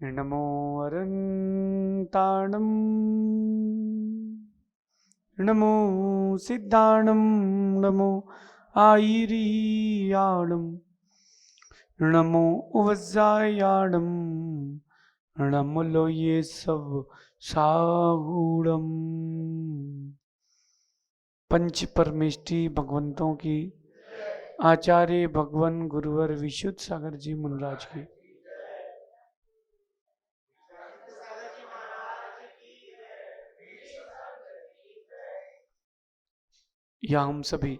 नमो अरन्ताणं नमो सिद्धाणं नमो आयिरीयाणं नमो वज्रायाणं नमो लोये सब साहूणम। पंच परमेष्टि भगवंतों की, आचार्य भगवान गुरुवर विशुद्ध सागर जी मुनराज की। या हम सभी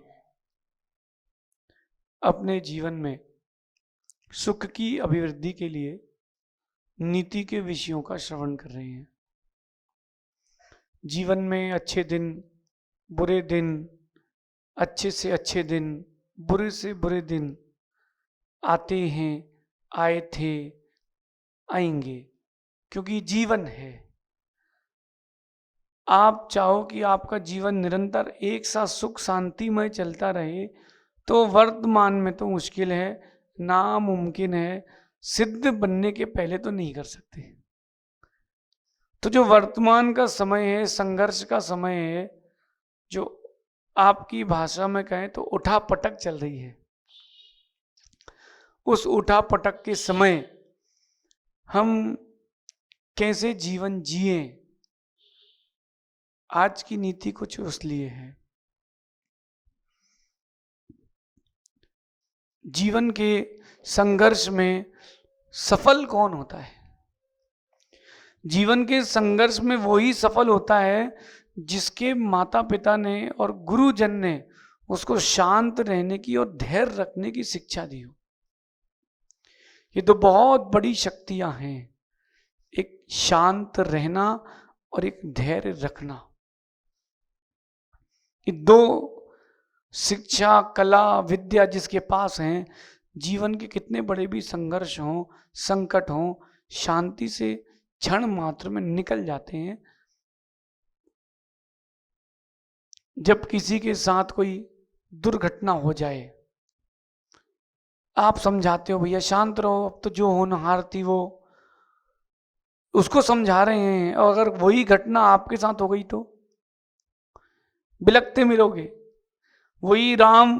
अपने जीवन में सुख की अभिवृद्धि के लिए नीति के विषयों का श्रवण कर रहे हैं। जीवन में अच्छे दिन, बुरे दिन, अच्छे से अच्छे दिन, बुरे से बुरे दिन आते हैं, आए थे, आएंगे, क्योंकि जीवन है। आप चाहो कि आपका जीवन निरंतर एक साथ सुख शांतिमय चलता रहे तो वर्तमान में तो मुश्किल है, नामुमकिन है, सिद्ध बनने के पहले तो नहीं कर सकते। तो जो वर्तमान का समय है, संघर्ष का समय है, जो आपकी भाषा में कहें तो उठा पटक चल रही है, उस उठा पटक के समय हम कैसे जीवन जिए, आज की नीति कुछ उस लिए है। जीवन के संघर्ष में सफल कौन होता है? जीवन के संघर्ष में वही सफल होता है जिसके माता पिता ने और गुरुजन ने उसको शांत रहने की और धैर्य रखने की शिक्षा दी हो। ये तो बहुत बड़ी शक्तियां हैं, एक शांत रहना और एक धैर्य रखना। ये दो शिक्षा, कला, विद्या जिसके पास हैं, जीवन के कितने बड़े भी संघर्ष हों, संकट हों, शांति से क्षण मात्र में निकल जाते हैं। जब किसी के साथ कोई दुर्घटना हो जाए, आप समझाते हो भैया शांत रहो, अब तो जो होनहार थी वो, उसको समझा रहे हैं, और अगर वही घटना आपके साथ हो गई तो बिलखते मिलोगे। वही राम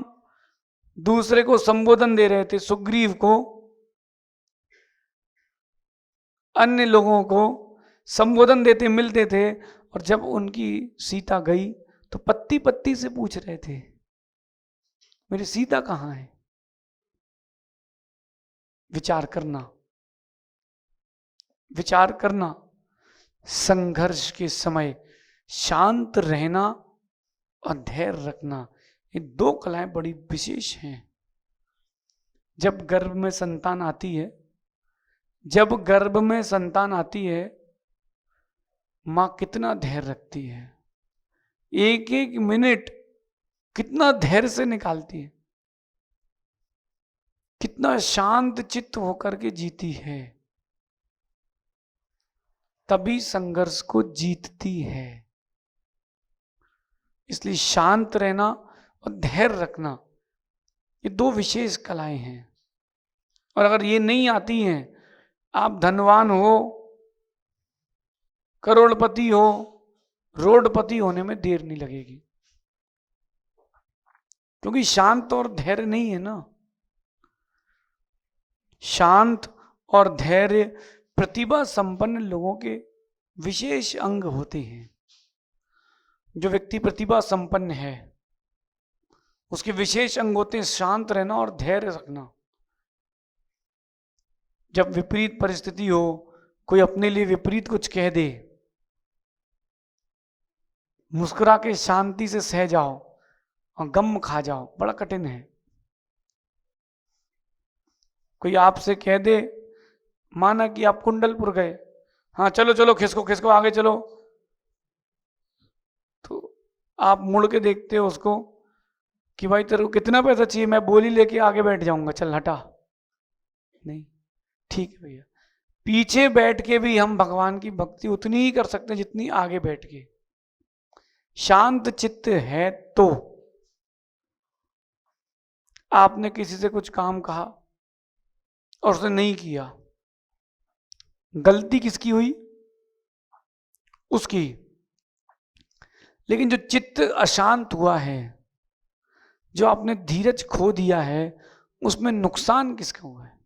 दूसरे को संबोधन दे रहे थे, सुग्रीव को, अन्य लोगों को संबोधन देते मिलते थे, और जब उनकी सीता गई तो पत्ती पत्ती से पूछ रहे थे मेरी सीता कहाँ है। विचार करना, विचार करना, संघर्ष के समय शांत रहना और धैर्य रखना, ये दो कलाएं बड़ी विशेष हैं। जब गर्भ में संतान आती है, जब गर्भ में संतान आती है, मां कितना धैर्य रखती है, एक एक मिनट कितना धैर्य से निकालती है, कितना शांत चित्त होकर के जीती है, तभी संघर्ष को जीतती है। इसलिए शांत रहना और धैर्य रखना, ये दो विशेष कलाएं हैं। और अगर ये नहीं आती हैं, आप धनवान हो, करोड़पति हो, रोडपति होने में देर नहीं लगेगी, क्योंकि शांत और धैर्य नहीं है ना। शांत और धैर्य प्रतिभा संपन्न लोगों के विशेष अंग होते हैं। जो व्यक्ति प्रतिभा संपन्न है, उसके विशेष अंग होते हैं शांत रहना और धैर्य रखना। जब विपरीत परिस्थिति हो, कोई अपने लिए विपरीत कुछ कह दे, मुस्कुरा के शांति से सह जाओ और गम खा जाओ, बड़ा कठिन है। कोई आपसे कह दे, माना कि आप कुंडलपुर गए, हाँ चलो चलो खिसको खिसको आगे चलो, तो आप मुड़ के देखते हो उसको कि भाई तेरे को कितना पैसा चाहिए, मैं बोली लेके आगे बैठ जाऊंगा, चल हटा। नहीं, ठीक है भैया, पीछे बैठ के भी हम भगवान की भक्ति उतनी ही कर सकते हैं जितनी आगे बैठ के। शांत चित्त है तो आपने किसी से कुछ काम कहा और उसने नहीं किया, गलती किसकी हुई? उसकी। लेकिन जो चित्त अशांत हुआ है, जो आपने धीरज खो दिया है, उसमें नुकसान किसका हुआ है?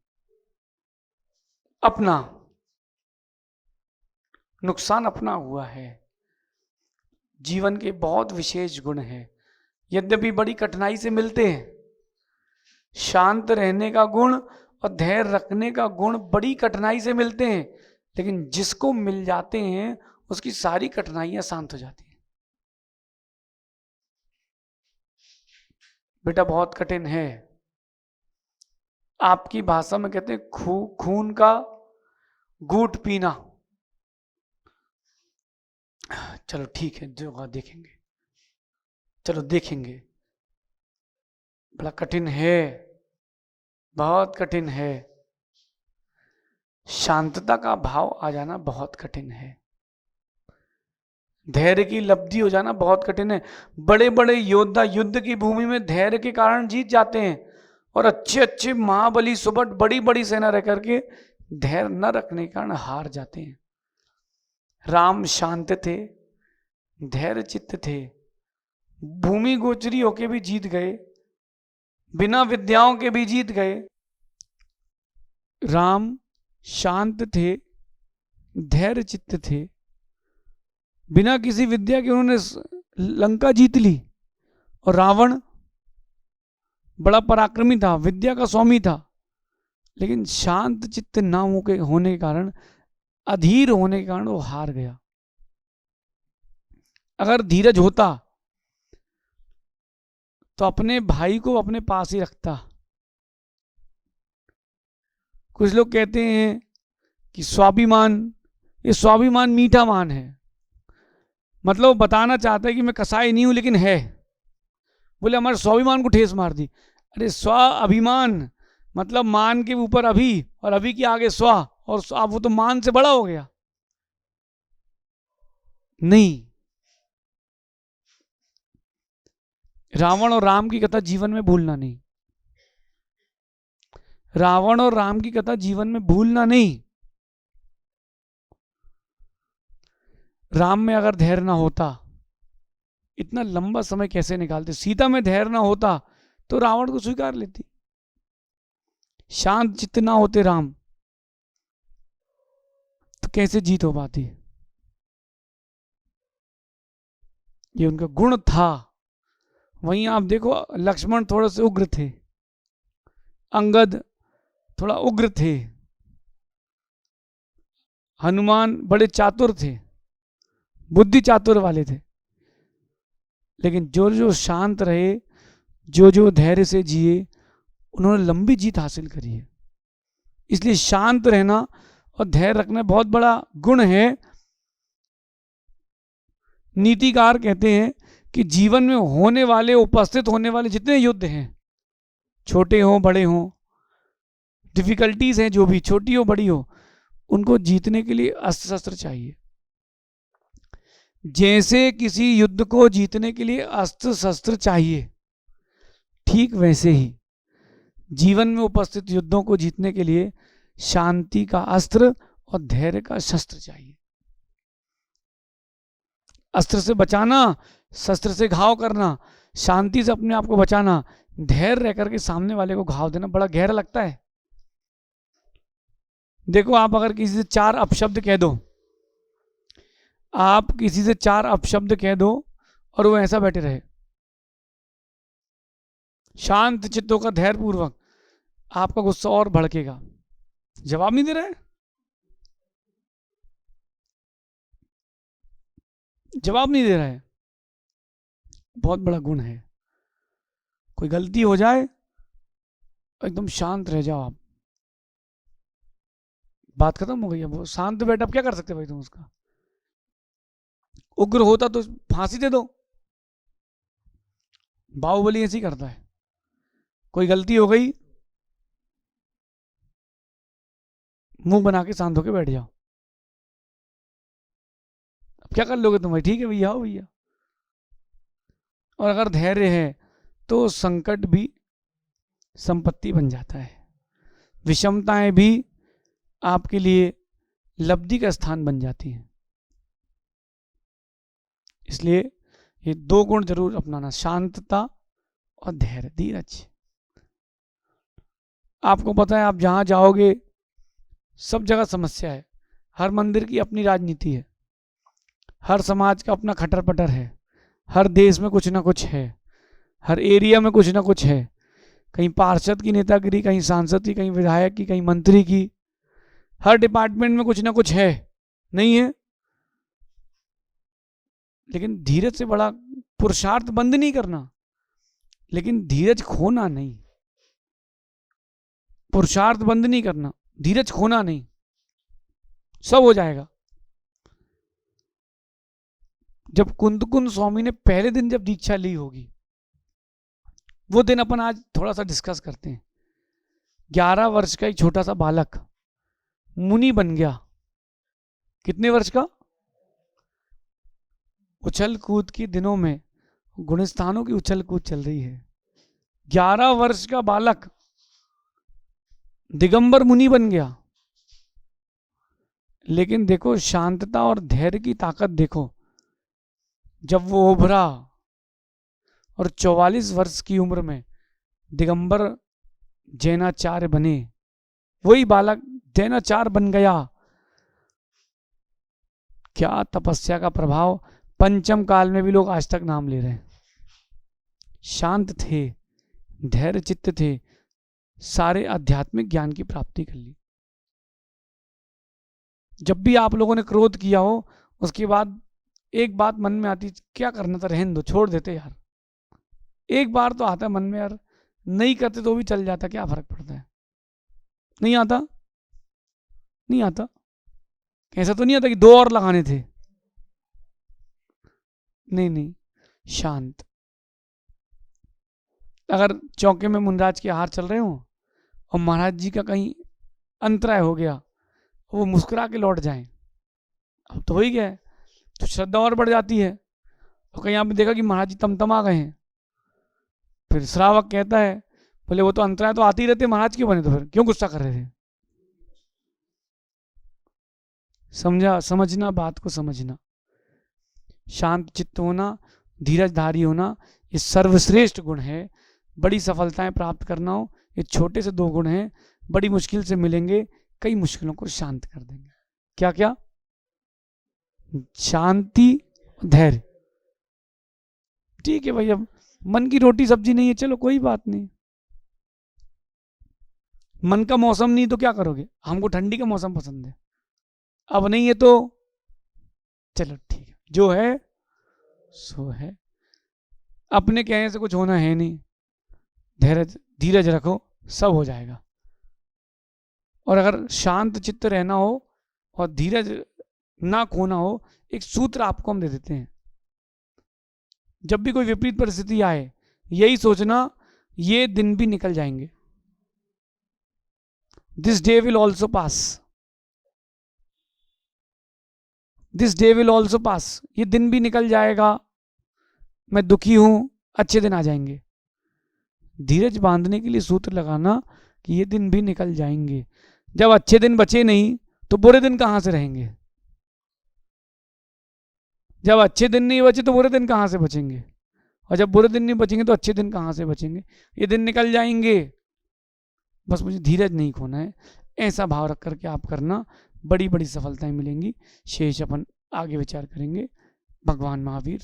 अपना। नुकसान अपना हुआ है। जीवन के बहुत विशेष गुण हैं, यद्यपि बड़ी कठिनाई से मिलते हैं। शांत रहने का गुण और धैर्य रखने का गुण बड़ी कठिनाई से मिलते हैं, लेकिन जिसको मिल जाते हैं उसकी सारी कठिनाइयां शांत हो जाती हैं। बेटा बहुत कठिन है। आपकी भाषा में कहते हैं खून का घूंट पीना। चलो ठीक है, जो देखेंगे, चलो देखेंगे। बड़ा कठिन है, बहुत कठिन है। शांतता का भाव आ जाना बहुत कठिन है। धैर्य की लब्धि हो जाना बहुत कठिन है। बड़े बड़े योद्धा युद्ध की भूमि में धैर्य के कारण जीत जाते हैं, और अच्छे अच्छे महाबली सुबट बड़ी बड़ी सेना रह करके धैर्य न रखने के कारण हार जाते हैं। राम शांत थे, धैर्य चित्त थे, भूमि गोचरी होके भी जीत गए, बिना विद्याओं के भी जीत गए। राम शांत थे, धैर्य चित्त थे, बिना किसी विद्या के उन्होंने लंका जीत ली। और रावण बड़ा पराक्रमी था, विद्या का स्वामी था, लेकिन शांत चित्त ना होने के कारण, अधीर होने के कारण वो हार गया। अगर धीरज होता तो अपने भाई को अपने पास ही रखता। कुछ लोग कहते हैं कि स्वाभिमान, ये स्वाभिमान मीठा मान है, मतलब बताना चाहता है कि मैं कसाई नहीं हूं लेकिन है। बोले हमारे स्वाभिमान को ठेस मार दी। अरे स्व अभिमान मतलब मान के ऊपर अभी, और अभी के आगे स्व, और अब वो तो मान से बड़ा हो गया। नहीं, रावण और राम की कथा जीवन में भूलना नहीं। रावण और राम की कथा जीवन में भूलना नहीं। राम में अगर धैर्य ना होता, इतना लंबा समय कैसे निकालते? सीता में धैर्य ना होता तो रावण को स्वीकार लेती। शांत चित्त ना होते राम तो कैसे जीत हो पाती? ये उनका गुण था। वहीं आप देखो, लक्ष्मण थोड़े से उग्र थे, अंगद थोड़ा उग्र थे, हनुमान बड़े चातुर थे, बुद्धि चातुर वाले थे, लेकिन जो जो शांत रहे, जो जो धैर्य से जिए, उन्होंने लंबी जीत हासिल करी है। इसलिए शांत रहना और धैर्य रखना बहुत बड़ा गुण है। नीतिकार कहते हैं कि जीवन में होने वाले, उपस्थित होने वाले जितने युद्ध हैं, छोटे हो बड़े हो, डिफिकल्टीज हैं जो भी, छोटी हो बड़ी हो, उनको जीतने के लिए अस्त्र शस्त्र चाहिए। जैसे किसी युद्ध को जीतने के लिए अस्त्र शस्त्र चाहिए, ठीक वैसे ही जीवन में उपस्थित युद्धों को जीतने के लिए शांति का अस्त्र और धैर्य का शस्त्र चाहिए। अस्त्र से बचाना, शस्त्र से घाव करना, शांति से अपने आप को बचाना, धैर्य रह करके सामने वाले को घाव देना बड़ा गहरा लगता है। देखो, आप अगर किसी से 4 अपशब्द कह दो, आप किसी से 4 अपशब्द कह दो और वो ऐसा बैठे रहे शांत चित्तों का, धैर्य पूर्वक, आपका गुस्सा और भड़केगा। जवाब नहीं दे रहा है, जवाब नहीं दे रहा है, बहुत बड़ा गुण है। कोई गलती हो जाए एकदम शांत रह जाओ आप, बात खत्म हो गई। अब वो शांत बैठा, अब क्या कर सकते भाई तुम उसका? उग्र होता तो फांसी दे दो। बाहुबली ऐसे ही करता है, कोई गलती हो गई, मुंह बना के शांत होके बैठ जाओ। अब क्या कर लोगे तुम भाई? ठीक है भैया, आओ भैया। और अगर धैर्य है तो संकट भी संपत्ति बन जाता है, विषमताएं भी आपके लिए लब्धि का स्थान बन जाती हैं। इसलिए ये 2 गुण जरूर अपनाना, शांतता और धैर्य, धीरज। आपको पता है आप जहां जाओगे सब जगह समस्या है, हर मंदिर की अपनी राजनीति है, हर समाज का अपना खटर पटर है, हर देश में कुछ ना कुछ है, हर एरिया में कुछ ना कुछ है, कहीं पार्षद की नेतागिरी, कहीं सांसद की, कहीं विधायक की, कहीं मंत्री की, हर डिपार्टमेंट में कुछ ना कुछ है, नहीं है? लेकिन धीरज से बड़ा पुरुषार्थ बंद नहीं करना, लेकिन धीरज खोना नहीं। पुरुषार्थ बंद नहीं करना, धीरज खोना नहीं, सब हो जाएगा। जब कुंदकुंद स्वामी ने पहले दिन जब दीक्षा ली होगी, वो दिन अपन आज थोड़ा सा डिस्कस करते हैं। 11 वर्ष का एक छोटा सा बालक मुनि बन गया। कितने वर्ष का? उछल कूद के दिनों में गुणस्थानों की उछल कूद चल रही है। 11 वर्ष का बालक दिगंबर मुनि बन गया। लेकिन देखो शांतता और धैर्य की ताकत देखो, जब वो उभरा और 44 वर्ष की उम्र में दिगंबर जैनाचार्य बने, वही बालक जैनाचार्य बन गया। क्या तपस्या का प्रभाव, पंचम काल में भी लोग आज तक नाम ले रहे हैं। शांत थे, धैर्य चित्त थे, सारे आध्यात्मिक ज्ञान की प्राप्ति कर ली। जब भी आप लोगों ने क्रोध किया हो, उसके बाद एक बात मन में आती, क्या करना था, रहने दो, छोड़ देते यार। एक बार तो आता है मन में, यार नहीं करते तो भी चल जाता, क्या फर्क पड़ता है। नहीं आता, नहीं आता। ऐसा तो नहीं आता कि 2 और लगाने थे, नहीं नहीं, शांत। अगर चौके में मुनराज के आहार चल रहे हो और महाराज जी का कहीं अंतराय हो गया, वो मुस्कुरा के लौट जाएं, अब तो हो ही गया है, तो श्रद्धा और बढ़ जाती है। और कहीं आपने देखा कि महाराज जी तमतमा गए हैं, फिर श्रावक कहता है, बोले वो तो अंतराय तो आते ही रहते, महाराज क्यों बने, तो फिर क्यों गुस्सा कर रहे थे। समझा, समझना, बात को समझना। शांत चित्त होना, धीरजधारी होना, ये सर्वश्रेष्ठ गुण है। बड़ी सफलताएं प्राप्त करना हो, ये छोटे से 2 गुण हैं, बड़ी मुश्किल से मिलेंगे, कई मुश्किलों को शांत कर देंगे। क्या क्या? शांति, धैर्य। ठीक है भाई, अब मन की रोटी सब्जी नहीं है, चलो कोई बात नहीं। मन का मौसम नहीं तो क्या करोगे, हमको ठंडी का मौसम पसंद है, अब नहीं है तो चलो ठीक है, जो है सो है। अपने कहने से कुछ होना है नहीं, धैर्य धीरज रखो, सब हो जाएगा। और अगर शांत चित्त रहना हो और धीरज ना खोना हो, एक सूत्र आपको हम दे देते हैं। जब भी कोई विपरीत परिस्थिति आए, यही सोचना, ये दिन भी निकल जाएंगे, this day will also pass, this day will also pass, ये दिन भी निकल जाएगा, मैं दुखी हूं, अच्छे दिन आ जाएंगे। धीरज बांधने के लिए सूत्र लगाना कि ये दिन भी निकल जाएंगे। जब अच्छे दिन बचे नहीं तो बुरे दिन कहां से रहेंगे, जब अच्छे दिन नहीं बचे तो बुरे दिन कहां से बचेंगे, और जब बुरे दिन नहीं बचेंगे तो अच्छे दिन कहां से बचेंगे। ये दिन निकल जाएंगे, बस मुझे धीरज नहीं खोना है, ऐसा भाव रख करके आप करना, बड़ी बड़ी सफलताएं मिलेंगी। शेष अपन आगे विचार करेंगे। भगवान महावीर